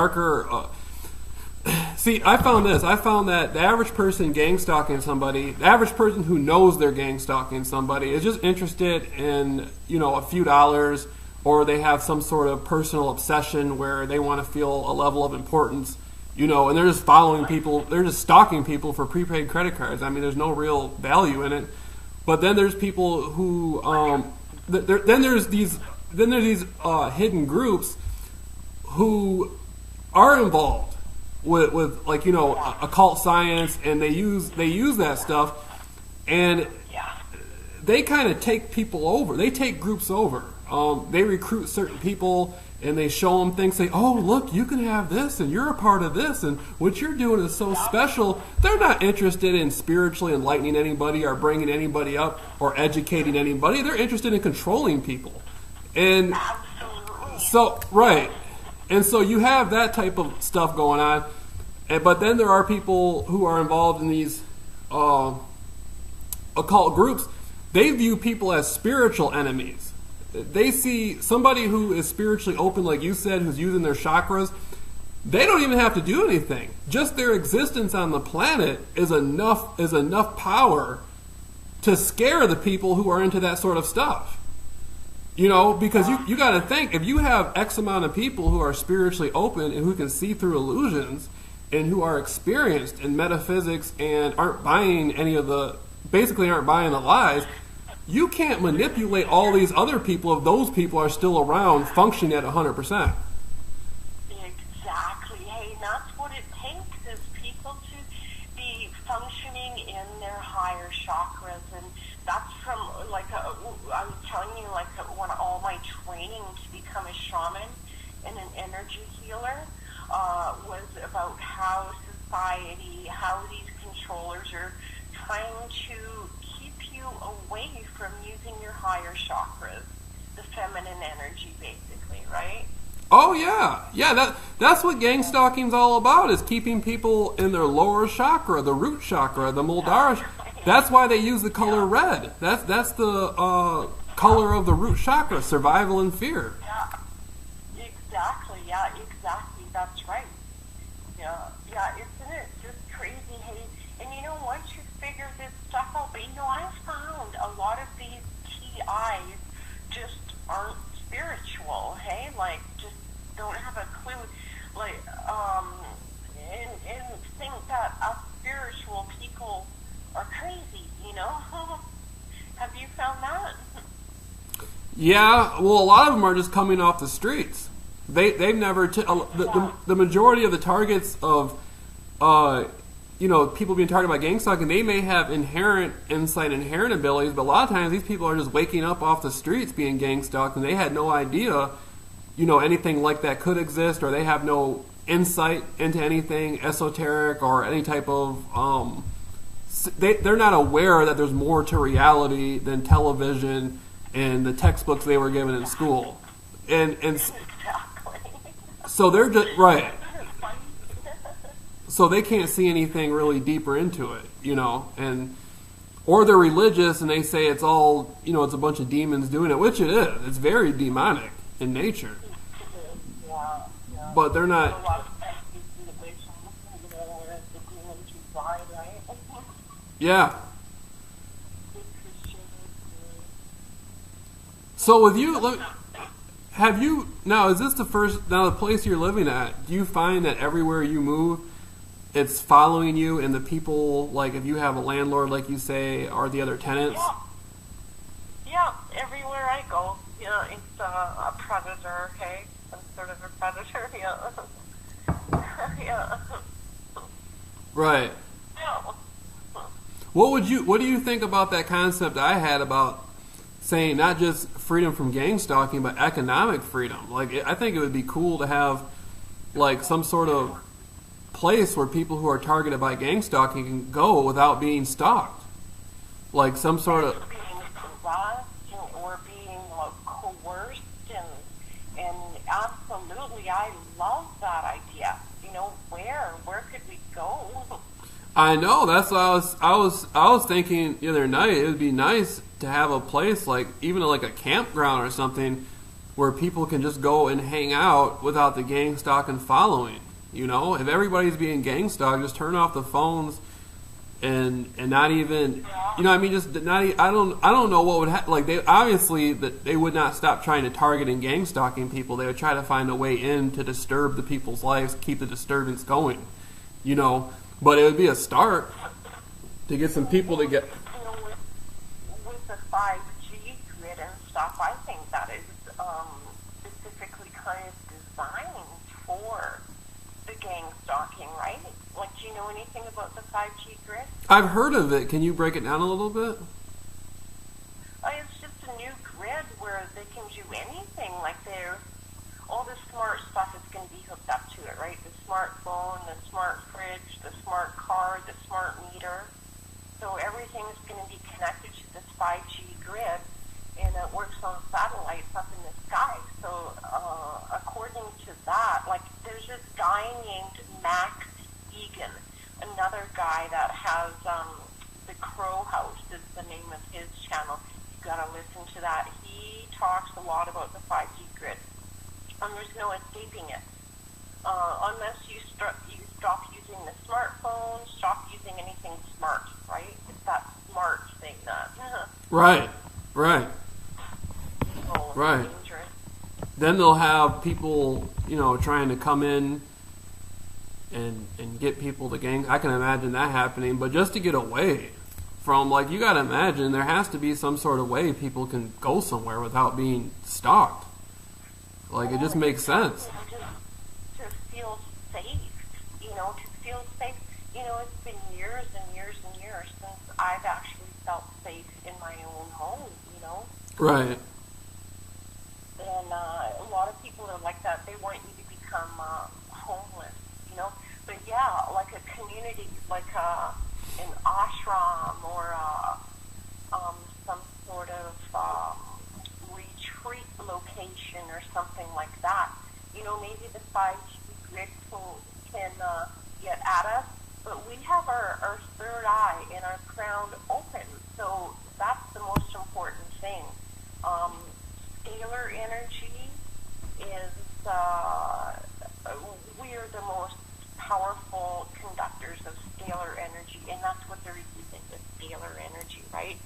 darker. See, I found this. I found that the average person gang stalking somebody, the average person who knows they're gang stalking somebody, is just interested in, a few dollars, or they have some sort of personal obsession where they want to feel a level of importance, and they're just following people, they're just stalking people for prepaid credit cards. I mean, there's no real value in it. But then there's people who, then there's these hidden groups who are involved with occult science, and they use that stuff, and they kind of take people over. They take groups over. They recruit certain people, and they show them things. Say, "Oh, look, you can have this, and you're a part of this, and what you're doing is so special." They're not interested in spiritually enlightening anybody, or bringing anybody up, or educating anybody. They're interested in controlling people, and so right. And so you have that type of stuff going on, but then there are people who are involved in these occult groups. They view people as spiritual enemies. They see somebody who is spiritually open, like you said, who's using their chakras. They don't even have to do anything. Just their existence on the planet is enough power to scare the people who are into that sort of stuff. Because you got to think, if you have X amount of people who are spiritually open and who can see through illusions and who are experienced in metaphysics and aren't buying the lies, you can't manipulate all these other people if those people are still around functioning at 100%. Exactly. Hey, that's what it takes, is people to be functioning in their higher chakras. And that's from, I was telling you, when all my training to become a shaman and an energy healer was about how society, how these controllers are trying to keep you away from using your higher chakras, the feminine energy, basically, right? Oh yeah. That's what gang stalking's all about, is keeping people in their lower chakra, the root chakra, the Muladhara. That's why they use the color red. That's the color of the root chakra, survival and fear. Yeah, exactly. Yeah, exactly. That's right. Yeah, isn't it just crazy? Hey, and once you figure this stuff out, but I found a lot of these TIs just aren't spiritual. Hey, just don't have a clue. And think that us spiritual people are crazy. Have you found that? Yeah, well, a lot of them are just coming off the streets. They've never the majority of the targets of people being targeted by gang stalking, they may have inherent insight, inherent abilities, but a lot of times these people are just waking up off the streets being gang stalked, and they had no idea anything like that could exist, or they have no insight into anything esoteric or any type of they're not aware that there's more to reality than television and the textbooks they were given in school, and so they're just right. So they can't see anything really deeper into it, or they're religious and they say it's all, it's a bunch of demons doing it, which it is. It's very demonic in nature. But they're not. Yeah. So with you, now is this the place you're living at, do you find that everywhere you move, it's following you, and the people, if you have a landlord, like you say, are the other tenants? Yeah, everywhere I go, it's a predator, hey? Some sort of a predator, yeah. Right. Yeah. What do you think about that concept I had about saying not just freedom from gang stalking, but economic freedom? I think it would be cool to have, some sort of place where people who are targeted by gang stalking can go without being stalked. Some sort of... being harassed or being coerced, and absolutely, I love that idea. Where could we go? I know. That's what I was thinking the other night. It would be nice to have a place even a campground or something where people can just go and hang out without the gang stalking following. You know, if everybody's being gang stalked, just turn off the phones and not even, you know, I mean, just not. I don't know what would happen. Like, they obviously that they would not stop trying to target and gang stalking people. They would try to find a way in to disturb the people's lives, keep the disturbance going. You know, but it would be a start to get some people to get. You know, with the 5G grid and stuff, I think that is specifically kind of designed for the gang stalking, right? Like, do you know anything about the 5G grid? I've heard of it. Can you break it down a little bit? It's just a new grid where they can do anything. Like, all the smart stuff is going to be hooked up to it, right? The smartphone, the smart fridge, the smart car, the smart meter. So everything's going to be connected to this 5G grid, and it works on satellites up in the sky. So according to that, like, there's this guy named Max Egan, another guy that has the Crow House is the name of his channel. You got to listen to that. He talks a lot about the 5G grid, and there's no escaping it unless you stop using the smartphone, stop using anything smart, right? It's that smart thing that Right. dangerous. Then they'll have people, you know, trying to come in and get people to gang. I can imagine that happening, but just to get away from, like, you got to imagine there has to be some sort of way people can go somewhere without being stalked. Like, it just makes sense. To feel safe, you know, You know, it's been years and years and years since I've actually felt safe in my own home, you know. Right. And a lot of people are like that. They want you to become homeless, you know. But yeah, like a community, like an ashram or some sort of retreat location or something like that. You know, maybe the 5G grid can get at us, but we have our third eye and our crown open. So that's the most important thing. Scalar energy is, we are the most powerful conductors of scalar energy, and that's what they're using, the scalar energy, right?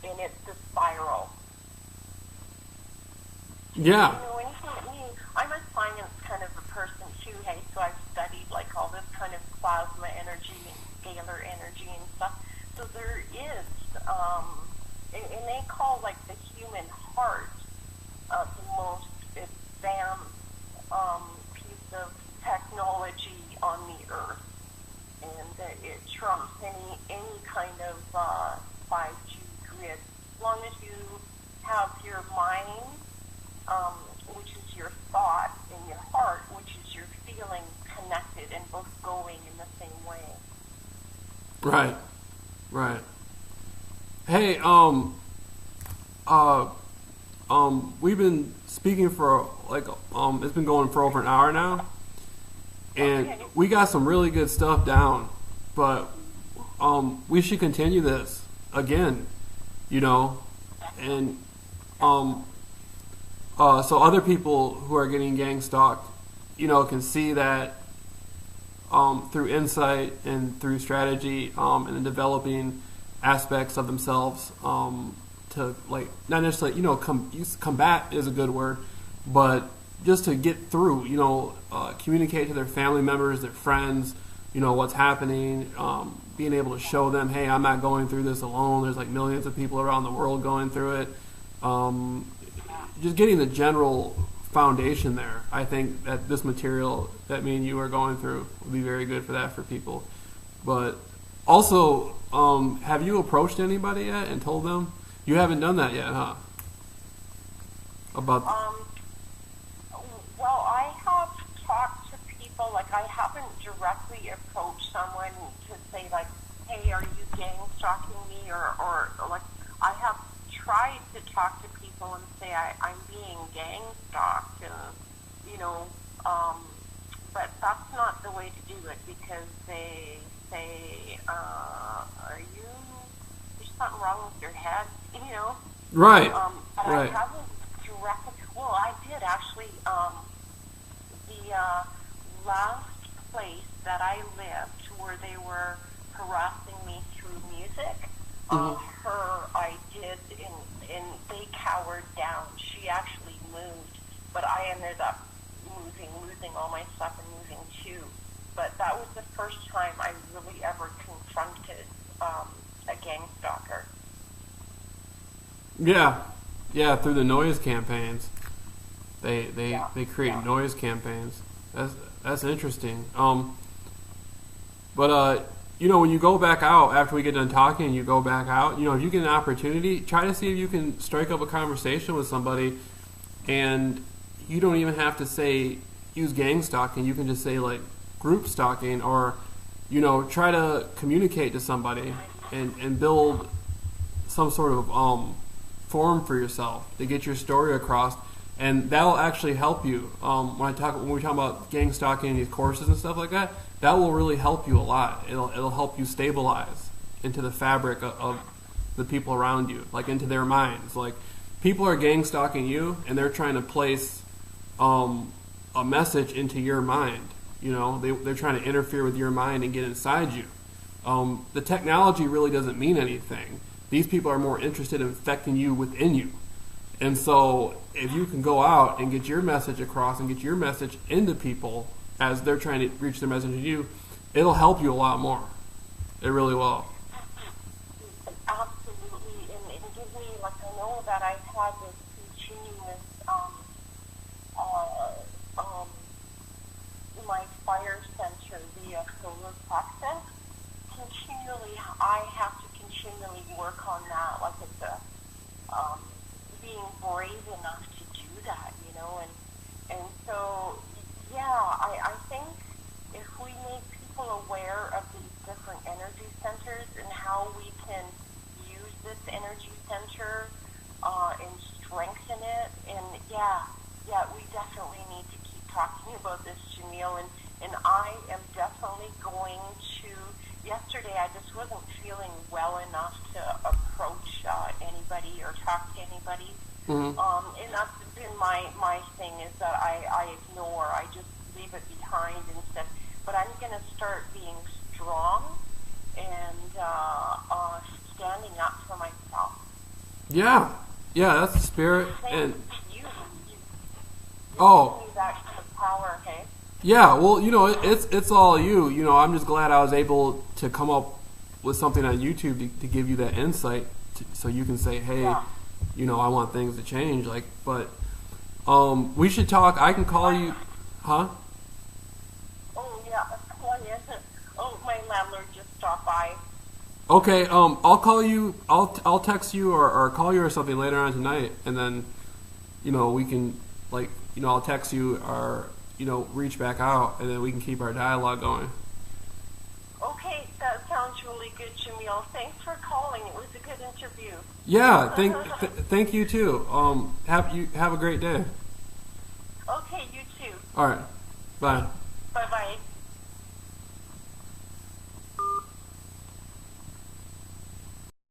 And it's the spiral. Yeah. You know anything about me? I'm a science kind of a person too, hey, so I've studied like all this kind of plasma energy and scalar energy and stuff. So there is, and they call like the human heart the most advanced piece of technology on the earth, and it trumps any kind of 5G grid. As long as you have your mind, which is your thought, and your heart, which is your feeling, connected and both going in the same way. Right. Hey, we've been speaking for it's been going for over an hour now, and we got some really good stuff down, but we should continue this again, you know, and so other people who are getting gang stalked, you know, can see that through insight and through strategy and in developing aspects of themselves to, like, not necessarily, you know, combat is a good word, but just to get through, you know, communicate to their family members, their friends, you know, what's happening, being able to show them, hey, I'm not going through this alone. There's like millions of people around the world going through it. Just getting the general foundation there. I think that this material that me and you are going through would be very good for that for people. But also, have you approached anybody yet and told them? You haven't done that yet, huh? About well, I have talked to people, like I haven't directly approached someone to say like, hey, are you gang stalking me, or like I have tried to talk to people and say I'm being gang stalked, and you know, but that's not the way to do it, because they say, there's something wrong with your head, you know? right, But right. I haven't I did actually. The last place that I lived, where they were harassing me through music, her I did, and they cowered down. She actually moved, but I ended up losing all my stuff and moving too. But that was the first time I really ever confronted a gang stalker. Yeah, through the noise campaigns. They create noise campaigns. That's interesting. But when you go back out after we get done talking, you go back out. If you get an opportunity, try to see if you can strike up a conversation with somebody, and you don't even have to use gang stalking. You can just say like group stalking, or try to communicate to somebody and build some sort of forum for yourself to get your story across. And that'll actually help you. When we talk about gang stalking, these courses and stuff like that, that will really help you a lot. It'll help you stabilize into the fabric of the people around you, like into their minds. Like, people are gang stalking you, and they're trying to place a message into your mind. They're trying to interfere with your mind and get inside you. The technology really doesn't mean anything. These people are more interested in affecting you within you. And so if you can go out and get your message across and get your message into people as they're trying to reach their message to you, it'll help you a lot more. It really will. Absolutely. And give me, like, I know that I've had this continuous, my fire center via solar plexus. I have to continually work on that. Like, it's being brave enough to do that, and so, I think if we make people aware of these different energy centers and how we can use this energy center and strengthen it, and we definitely need to keep talking about this, Jamil, and I am definitely going to. Yesterday, I just wasn't feeling well enough to approach anybody or talk to anybody. And that's been my thing, is that I ignore. I just leave it behind instead. But I'm going to start being strong and standing up for myself. Yeah, that's the spirit. And you give me that kind of power, okay? Yeah, well, it's all you. I'm just glad I was able to come up with something on YouTube to give you that insight, so you can say, hey, I want things to change. Like, but we should talk. I can call you, huh? Oh yeah, oh, my landlord just stopped by. Okay, I'll call you. I'll text you or call you or something later on tonight, and then we can, like, I'll text you or reach back out, and then we can keep our dialogue going. Okay, that sounds really good, Jamil. Thanks for calling. It was a good interview. Yeah, thank you too. Have a great day. Okay, you too. All right, bye. Bye-bye.